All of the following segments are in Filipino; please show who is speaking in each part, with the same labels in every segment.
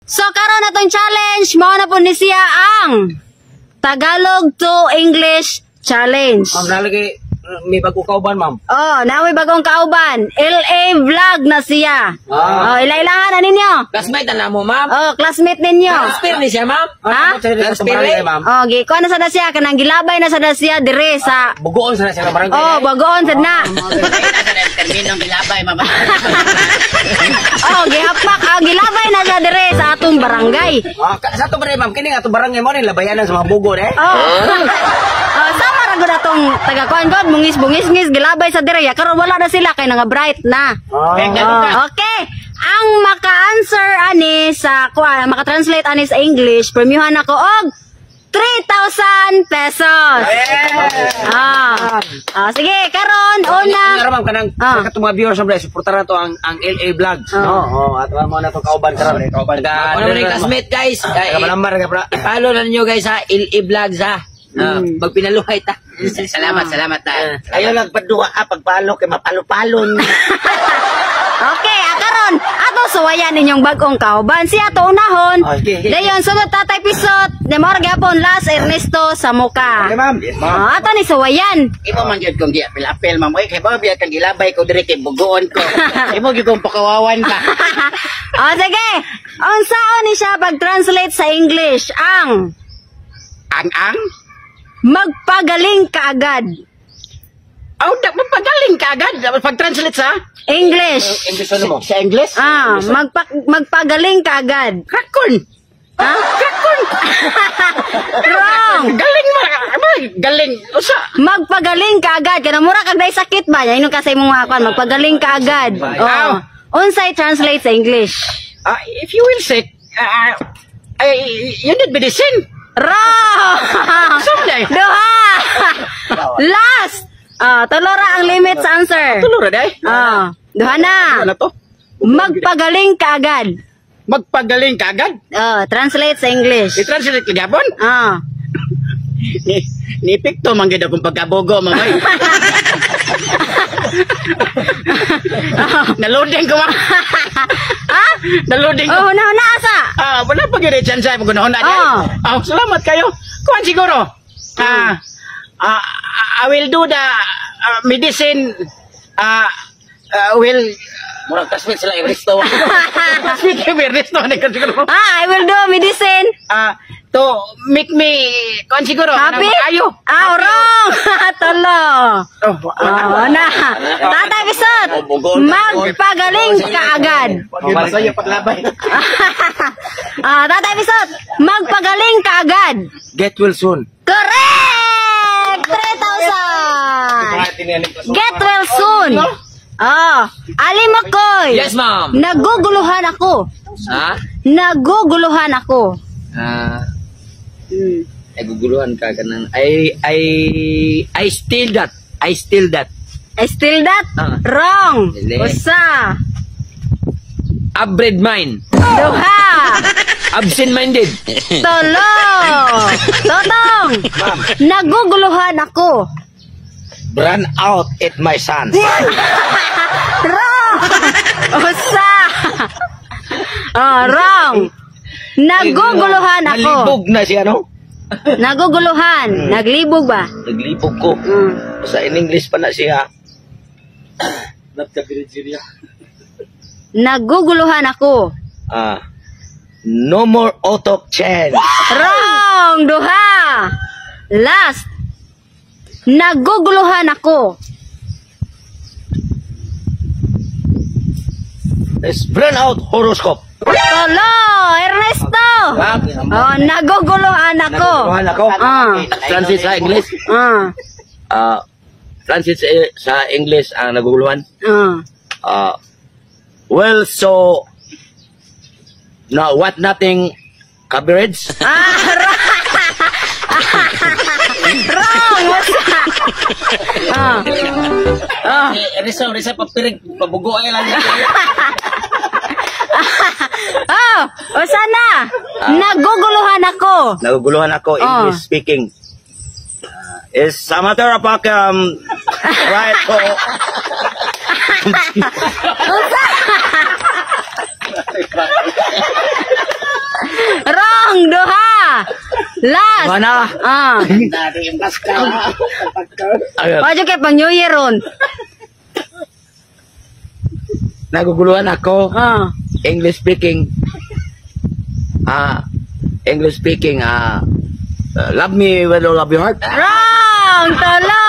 Speaker 1: So karon natong challenge mao na po ni siya ang Tagalog to English challenge.
Speaker 2: Ma'am, nalagay may bago kauban, ma'am.
Speaker 1: Oh, naoy bagong kauban. LA vlog na siya. Oh, ila-ilahan na ninyo.
Speaker 2: Classmate na mo, ma'am.
Speaker 1: Oh, classmate ninyo.
Speaker 2: Classmate ni siya, ma'am.
Speaker 1: Ha?
Speaker 2: Classmate, ma'am.
Speaker 1: Oh, gikuha na sada siya kanang gilabay na sada siya dire sa
Speaker 2: Bugoon sa siya barangay.
Speaker 1: oh, bagoon sad na.
Speaker 2: Terminong gilabay, ma'am.
Speaker 1: Oh, gihapak, gilabay na siya dire sa atong barangay.
Speaker 2: Sa to barangay, ma'am, kini ato barangay mo ni labayanan sa mga bugod eh.
Speaker 1: Oh. Oh, sama ra gud atong taga-kuan god bungis-bungis gilabay sa dire. Karon wala na sila kay nga bright na. Okay. Ang maka-answer ani sa kuan, maka-translate ani sa English, premiuhan ako og 3,000 pesos. Sige, karon una.
Speaker 2: Ma'am, kanang katong mga viewers sa suportahan to ang LA vlog. No, at mo na to kauban karon. Kauban ka. Ano ni classmate guys? Kabalambar ka bra. Follow na niyo guys sa LA vlog sa. Pag pinaluhay ta. Salamat ta. Ayo lang paduha pagpalo kay mapalo-palon.
Speaker 1: Okay, karon ato suwayan ninyong bagong kauban si ato unahon. Dayon sunod tatay pisot, demor gapon last Ernesto sa muka.
Speaker 2: Okay, ma'am.
Speaker 1: Ato ni suwayan.
Speaker 3: Imo man gyud kung di apel ma'am. Kay ba biya kang gilabay ko dire kay bugoon ko. Imo gyud kong pakawawan ka.
Speaker 1: Sige. Unsaon ni siya pag-translate sa English ang magpagaling kaagad.
Speaker 3: Magpagaling ka agad pag-translate sa
Speaker 1: English.
Speaker 2: English ano mo?
Speaker 3: Sa English?
Speaker 1: Magpagaling kaagad.
Speaker 3: Krakon.
Speaker 1: Ha?
Speaker 3: Krakon.
Speaker 1: Wrong.
Speaker 3: Galing mo. Galing. Usa.
Speaker 1: Magpagaling kaagad. Kana mura kag day sakit ba? Ingon kasi mong akon magpagaling kaagad. Oh. Unsay translate sa English?
Speaker 3: If you will say, you need medicine.
Speaker 1: Wrong.
Speaker 3: Someday.
Speaker 1: Duha. Last. Tulora ang limit sa answer.
Speaker 3: Tulora day.
Speaker 1: Duha na.
Speaker 3: Ano to?
Speaker 1: Magpagaling kaagad.
Speaker 3: Magpagaling ka agad?
Speaker 1: Translate sa English.
Speaker 3: I-translate ko gabon? Ni Picto man gid akong pagkabogo mamay. Naloading ko ma. Naloading ko.
Speaker 1: Oh, na asa.
Speaker 3: Wala pa gyud chance ay magunahon na. Salamat kayo. Kuan siguro. I will do the medicine. Will murag tasmit sila Ernesto. Tasmit kay Ernesto ni kan siguro.
Speaker 1: I will do medicine.
Speaker 3: To make me kuan siguro.
Speaker 1: Happy?
Speaker 3: Ayo.
Speaker 1: Wrong. Tolo. Na. Tatay Bisot. Magpagaling ka agad.
Speaker 3: Masaya paglabay.
Speaker 1: Tatay Bisot. Magpagaling ka agad.
Speaker 2: Get well soon.
Speaker 1: Correct! 3,000! Get well soon! Ali Makoy!
Speaker 2: Yes, ma'am!
Speaker 1: Naguguluhan ako. Naguguluhan ako.
Speaker 2: Naguguluhan ka kanang I steal that. I steal that.
Speaker 1: I steal that? Wrong! Usa!
Speaker 2: Abred mine.
Speaker 1: Duha!
Speaker 4: Absent-minded.
Speaker 1: Tolo! Totong! Naguguluhan ako.
Speaker 4: Run out at my son.
Speaker 1: Wrong! Usa! Wrong! Naguguluhan ako.
Speaker 4: Nalibog na siya, no?
Speaker 1: Naguguluhan. Naglibog ba?
Speaker 4: Naglibog ko. Sa in English pa na siya.
Speaker 1: Naguguluhan ako.
Speaker 4: No more auto change.
Speaker 1: Wrong! Duha! Last! Naguguluhan ako.
Speaker 4: Let's burn out horoscope.
Speaker 1: Tolo! Ernesto! Naguguluhan ako.
Speaker 4: Naguguluhan ako? Francis sa English? Francis sa English ang naguguluhan? Well, so no, what nothing coverage?
Speaker 1: Wrong!
Speaker 3: Risa papirig pabugo ay lang.
Speaker 1: O sana? Naguguluhan ako.
Speaker 4: Naguguluhan ako, English speaking. Is a matter of right so
Speaker 1: Last.
Speaker 2: Mana?
Speaker 3: Dati yung kaska.
Speaker 2: Ayun.
Speaker 1: Paano kayo pang New Year ron?
Speaker 2: Naguguluhan ako. English speaking. Love me with all of your heart.
Speaker 1: Wrong! Talo!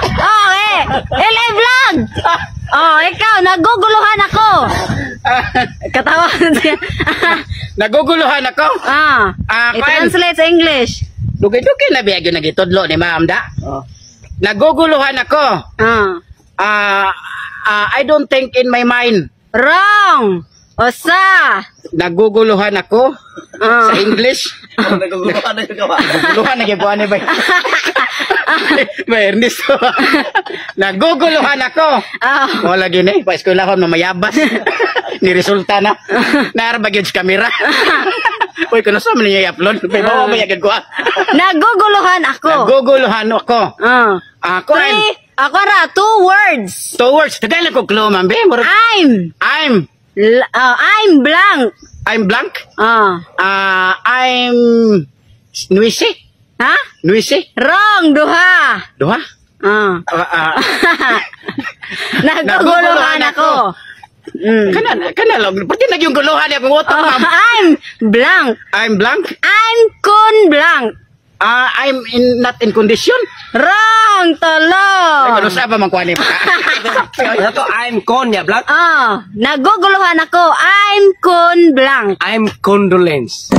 Speaker 1: Okay. LA Vlog! Oh, ikaw, naguguluhan ako. Katawa siya.
Speaker 3: Naguguluhan ako.
Speaker 1: I-translate sa English.
Speaker 3: Dugay-dugay na biyag yung nagitudlo ni ma'am da. Naguguluhan ako. I don't think in my mind.
Speaker 1: Wrong! Osa!
Speaker 3: Naguguluhan ako sa English.
Speaker 4: Naguguluhan na yung gawa.
Speaker 3: Naguguluhan na gibuan ni bay. Bay Ernesto. Naguguluhan ako. Wala gini, pa eskwela ko mamayabas. Ni resulta na. Narabag yun sa kamera. Uy, kung nasa man niya i-upload, may bawa ba yagad ko
Speaker 1: Naguguluhan ako.
Speaker 3: Naguguluhan ako. Ako rin.
Speaker 1: Ako na, 2 words.
Speaker 3: 2 words. Tagalog ko clue, ma'am. I'm
Speaker 1: blank.
Speaker 3: I'm blank. I'm Nuisi.
Speaker 1: Ha?
Speaker 3: Nuisi.
Speaker 1: Wrong, duha.
Speaker 3: Duha?
Speaker 1: Naguguluhan ako.
Speaker 3: Kana lang. Pati na yung guluhan niya kung utak, ma'am.
Speaker 1: I'm blank.
Speaker 3: I'm blank.
Speaker 1: I'm kun blank.
Speaker 3: I'm not in condition.
Speaker 1: Wrong, talo.
Speaker 3: Ano sa ba mangkuha niya?
Speaker 4: Ano to? I'm con ya, Black.
Speaker 1: Naguguluhan ako. I'm kun blank.
Speaker 4: I'm condolence.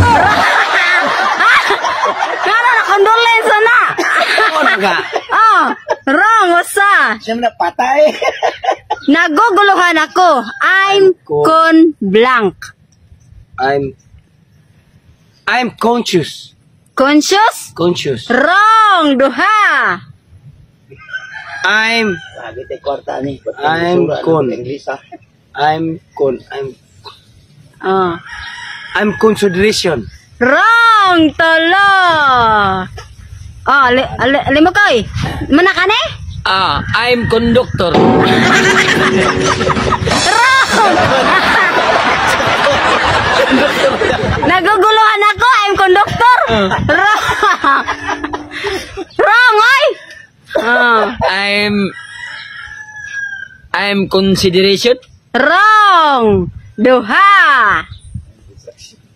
Speaker 1: Kara na condolence na.
Speaker 4: Ano ka?
Speaker 1: Wrong, wasa.
Speaker 3: Siya na patay.
Speaker 1: Naguguluhan ako. I'm kun blank.
Speaker 4: I'm conscious.
Speaker 1: Conscious?
Speaker 4: Conscious.
Speaker 1: Wrong, duha.
Speaker 4: I'm consideration.
Speaker 1: Wrong, talo. Limo koy. Mana ka ni?
Speaker 2: I'm conductor.
Speaker 1: Naguguluhan ako, I'm conductor. Wrong, oy.
Speaker 2: I'm consideration.
Speaker 1: Wrong. Duha.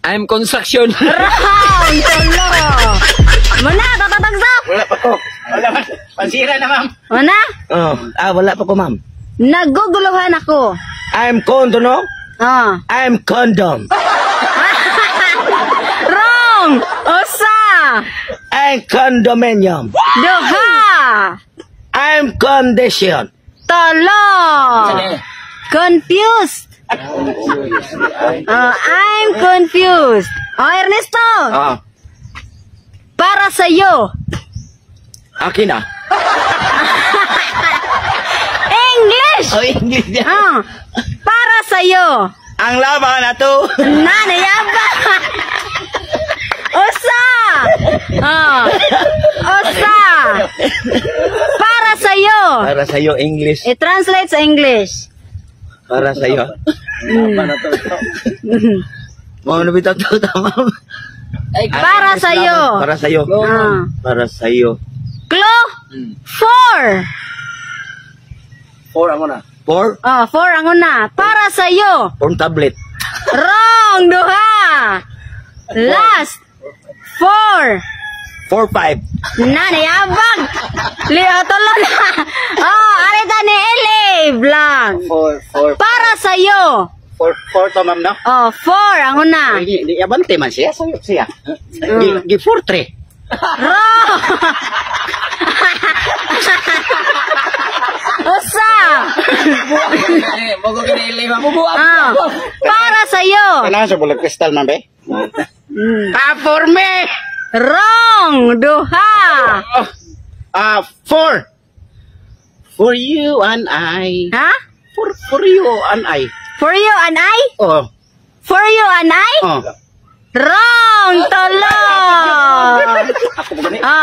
Speaker 2: I'm construction.
Speaker 1: Wrong, talo. Mana, tatatagsak.
Speaker 3: Wala pa ko. Wala pa. Pansira na, ma'am.
Speaker 1: Mana?
Speaker 4: Wala pa ko, ma'am.
Speaker 1: Naguguluhan ako.
Speaker 4: I'm condom, no? I'm condom.
Speaker 1: Wrong. Osa.
Speaker 4: I'm condominium.
Speaker 1: Duha.
Speaker 4: I'm condition.
Speaker 1: Talo. Confused. I'm confused. Ernesto. Para sa'yo.
Speaker 4: Akin na.
Speaker 1: English.
Speaker 4: English niya.
Speaker 1: Para sa'yo.
Speaker 4: Ang laban na to.
Speaker 1: Nanayaba. Osa. Osa. Para sa'yo.
Speaker 4: Para sa'yo, English.
Speaker 1: I-translate sa English.
Speaker 4: Para sa'yo. Mau na bitaw to, tama.
Speaker 1: Para sa'yo.
Speaker 4: Para sa'yo. Para sa'yo.
Speaker 1: Clue? 4.
Speaker 4: 4 ang una. 4?
Speaker 1: 4 ang una. Para sa'yo.
Speaker 4: Porn tablet.
Speaker 1: Wrong, duha. Last. 4.
Speaker 4: 4-5.
Speaker 1: Nanayabag. Leo tolo na. Arita ni LA Vlog.
Speaker 3: 4.
Speaker 1: Para sa'yo.
Speaker 3: 4 to, ma'am, no?
Speaker 1: 4 ang una.
Speaker 3: Di abante man siya. Sayop siya. Gi 4-3.
Speaker 1: Wrong. Usa.
Speaker 2: Bago kinili, mabubuak.
Speaker 1: Para sa'yo.
Speaker 3: Kailangan sa bulag kristal, ma'am, be? For me.
Speaker 1: Wrong. Duha.
Speaker 3: 4. For you and I.
Speaker 1: Ha?
Speaker 3: For you and I.
Speaker 1: For you and I? For you and I? Wrong. Tolo.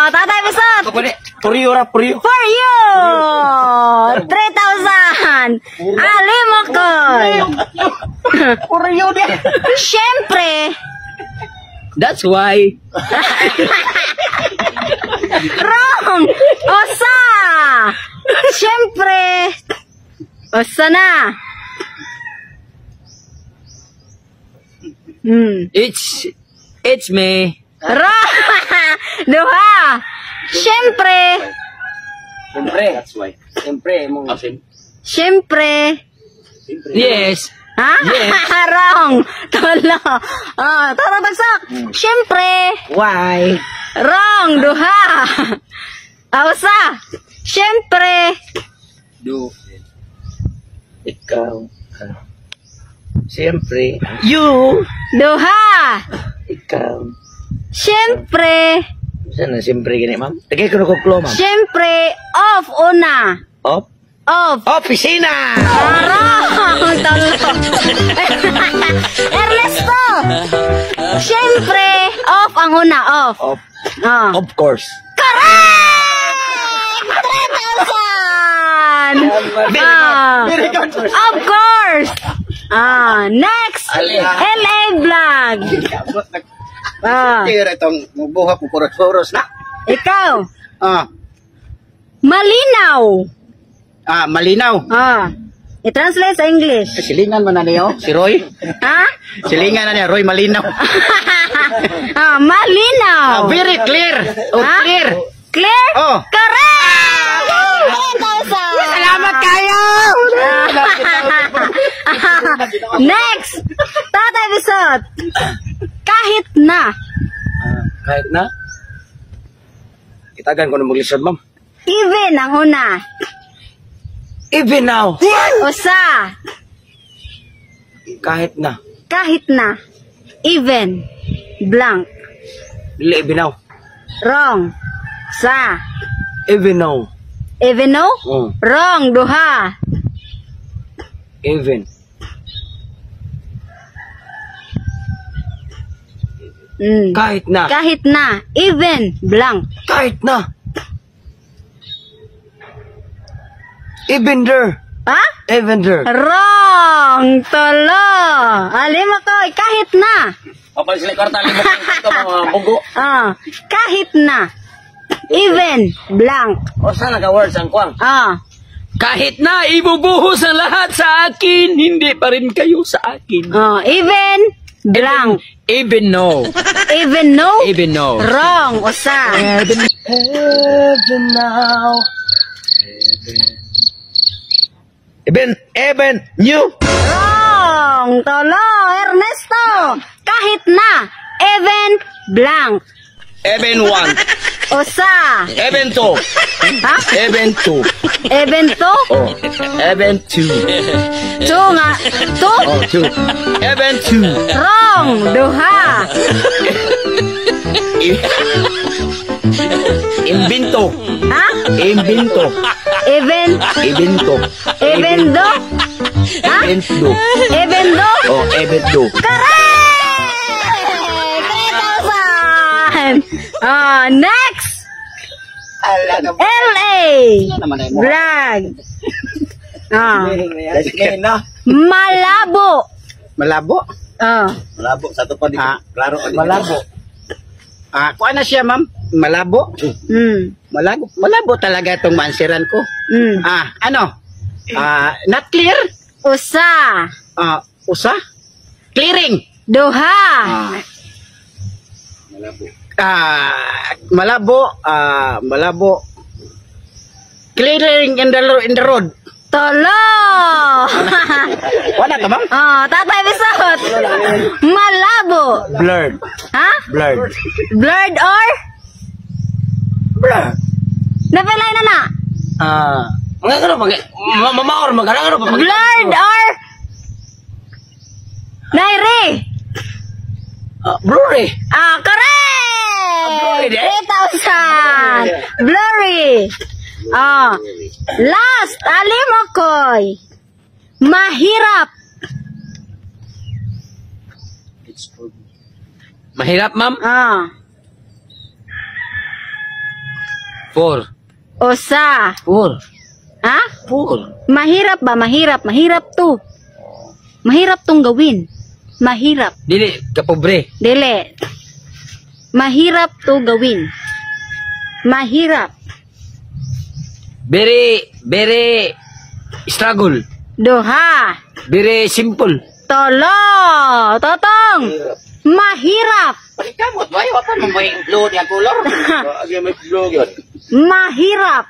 Speaker 1: Tatay Bisot.
Speaker 4: For you.
Speaker 1: For you. 3,000. Alimo ko.
Speaker 3: For you din.
Speaker 1: Siyempre,
Speaker 2: That's why.
Speaker 1: Wrong! Osa! Siyempre! Osa na!
Speaker 2: It's me.
Speaker 1: Wrong! Duha! Siyempre!
Speaker 2: Siyempre. That's why. Siyempre, mong asin.
Speaker 1: Siyempre!
Speaker 2: Yes.
Speaker 1: Ha?
Speaker 2: Yes.
Speaker 1: Wrong! Tolo! Tara bagsak! Siyempre!
Speaker 2: Why?
Speaker 1: Wrong! Duha! Osa! Siyempre!
Speaker 2: Do. Ikaw. Siyempre. You.
Speaker 1: Duha!
Speaker 2: Ikaw.
Speaker 1: Siyempre!
Speaker 2: Saan na siyempre gini, ma'am? Tagay ko na kuklo, ma'am.
Speaker 1: Siyempre! Off una!
Speaker 2: Off?
Speaker 1: Off!
Speaker 2: Opisina!
Speaker 1: Wrong! Tolo! Ernesto! Siyempre! Off ang una! Off!
Speaker 2: Off.
Speaker 1: Oh.
Speaker 2: Of course.
Speaker 1: Correct! 3,000!
Speaker 3: Very good.
Speaker 1: Of course! Next!
Speaker 2: Ali.
Speaker 1: LA Vlog!
Speaker 3: Tira itong buha po kuros-kuros na.
Speaker 1: Ikaw! Malinaw!
Speaker 3: Malinaw.
Speaker 1: I-translate sa English.
Speaker 3: Silingan mo na niyo, si Roy.
Speaker 1: Ha?
Speaker 3: Silingan na niya, Roy Malinaw.
Speaker 1: Malinaw!
Speaker 3: Very clear.
Speaker 1: Ha?
Speaker 3: Clear.
Speaker 1: Clear?
Speaker 3: Oh.
Speaker 1: Correct! 3,000!
Speaker 3: Salamat kayo!
Speaker 1: Next! Tatay Bisot! Kahit na.
Speaker 2: Kahit na? Itagan ko na maglisod, ma'am.
Speaker 1: Even ang una.
Speaker 2: Even now.
Speaker 1: Usa.
Speaker 2: Kahit na.
Speaker 1: Kahit na. Even. Blank.
Speaker 2: Dili even now.
Speaker 1: Wrong. Sa.
Speaker 2: Even now.
Speaker 1: Even no? Wrong. Duha.
Speaker 2: Even. Kahit na.
Speaker 1: Kahit na. Even. Blank.
Speaker 2: Kahit na. Even there.
Speaker 1: Ha?
Speaker 2: Even there.
Speaker 1: Wrong. Tolo. Alim ako. Kahit na.
Speaker 2: Kapag sila kwarta, limok ito mga bugo.
Speaker 1: Kahit na. Even. Blank.
Speaker 2: O saan naka-words ang kwang?
Speaker 5: Kahit na ibubuhos ang lahat sa akin, hindi pa rin kayo sa akin.
Speaker 1: Even. Blank.
Speaker 5: Even no.
Speaker 1: Even no?
Speaker 5: Even no.
Speaker 1: Wrong. Usa.
Speaker 2: Even now.
Speaker 5: Even new.
Speaker 1: Wrong. Tolo. Ernesto. Kahit na. Even. Blank.
Speaker 5: Even one.
Speaker 1: Usa.
Speaker 5: Even two.
Speaker 1: Ha?
Speaker 5: Even two.
Speaker 1: Even to?
Speaker 5: Oh. Even two.
Speaker 1: Two nga. Two?
Speaker 5: Oh, two. Even two.
Speaker 1: Wrong. Duha.
Speaker 5: Imbinto.
Speaker 1: Ha?
Speaker 5: Imbinto.
Speaker 1: Even.
Speaker 5: Ibinto.
Speaker 1: Even do? Ha?
Speaker 5: Ibinto.
Speaker 1: Even do?
Speaker 5: Oh, ibinto.
Speaker 1: Correct! 3,000! Next! LA! Vlog! Malabo!
Speaker 3: Malabo?
Speaker 4: Malabo sa to pa dito. Klaro.
Speaker 3: Malabo. Kuha na siya, ma'am. Malabo. Malabo talaga itong mansiran ko. Not clear?
Speaker 1: Usa.
Speaker 3: Usa? Clearing.
Speaker 1: Duha.
Speaker 3: Malabo. Clearing in the road.
Speaker 1: Tolo!
Speaker 3: Wala ka, ma'am?
Speaker 1: Tatay Bisot. Malabo.
Speaker 2: Blurred.
Speaker 1: Ha?
Speaker 2: Blurred.
Speaker 1: Blurred or?
Speaker 2: Blurred.
Speaker 1: Napilay na na.
Speaker 2: Mga gano'n, mamaor, mga gano'n.
Speaker 1: Blurred or? Nairi.
Speaker 2: Blurry.
Speaker 1: Correct!
Speaker 2: Blurry,
Speaker 1: 3,000! Blurry! Last, Alimokoy. Mahirap.
Speaker 5: Mahirap, ma'am? 4.
Speaker 1: Usa.
Speaker 2: 4.
Speaker 1: Ha?
Speaker 2: 4.
Speaker 1: Mahirap ba? Mahirap. Mahirap to. Mahirap tong gawin. Mahirap.
Speaker 5: Dili, kapobre.
Speaker 1: Dili. Mahirap to gawin. Mahirap.
Speaker 5: Very struggle.
Speaker 1: Duha.
Speaker 5: Very simple.
Speaker 1: Tolo. Totong. Mahirap.
Speaker 3: Pagkamot, ba? Wala pa may blue niya color. Agay may blue yun.
Speaker 1: Mahirap.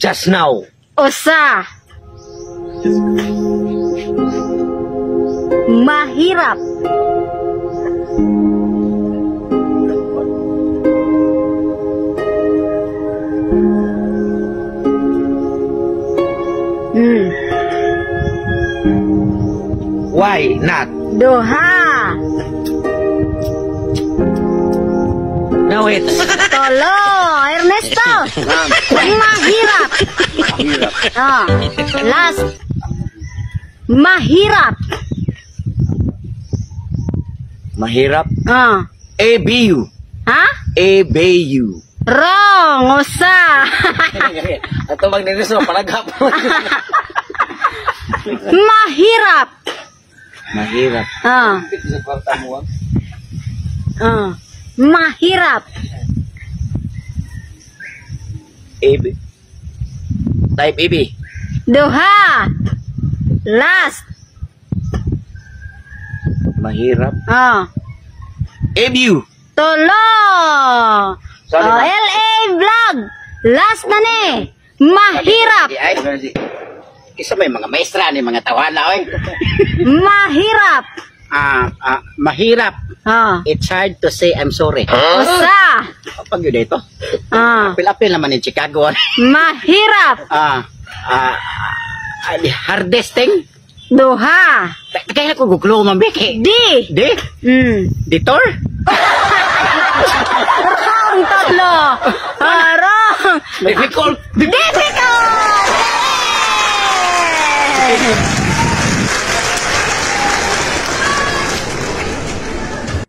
Speaker 5: Just now.
Speaker 1: Usa. Mahirap.
Speaker 5: Why not?
Speaker 1: Duha.
Speaker 5: Now it's
Speaker 1: Tolo. Ernesto. Mahirap. Last. Mahirap.
Speaker 5: mahirap. ABU.
Speaker 1: Ha?
Speaker 5: ABU.
Speaker 1: Wrong. Usa.
Speaker 2: Ato magnireso palagapon.
Speaker 1: Mahirap.
Speaker 5: Mahirap.
Speaker 1: Mahirap.
Speaker 5: AB. Type AB.
Speaker 1: Duha. Last.
Speaker 5: Mahirap.
Speaker 2: ABU.
Speaker 1: Tolo. LA Vlog. Last na ni. Mahirap.
Speaker 3: Isa may mga maestra ni mga tawana oy.
Speaker 1: Mahirap.
Speaker 3: Mahirap. It's hard to say I'm sorry.
Speaker 1: Usa.
Speaker 3: Pag yun ito. Apil-apil naman in Chicago.
Speaker 1: Mahirap.
Speaker 3: Hardest thing.
Speaker 1: Duha.
Speaker 3: Kaya ko guglo mambiki.
Speaker 1: Di.
Speaker 3: Ditor?
Speaker 1: Wrong tatlo. Wrong.
Speaker 5: Difficult.
Speaker 1: Difficult.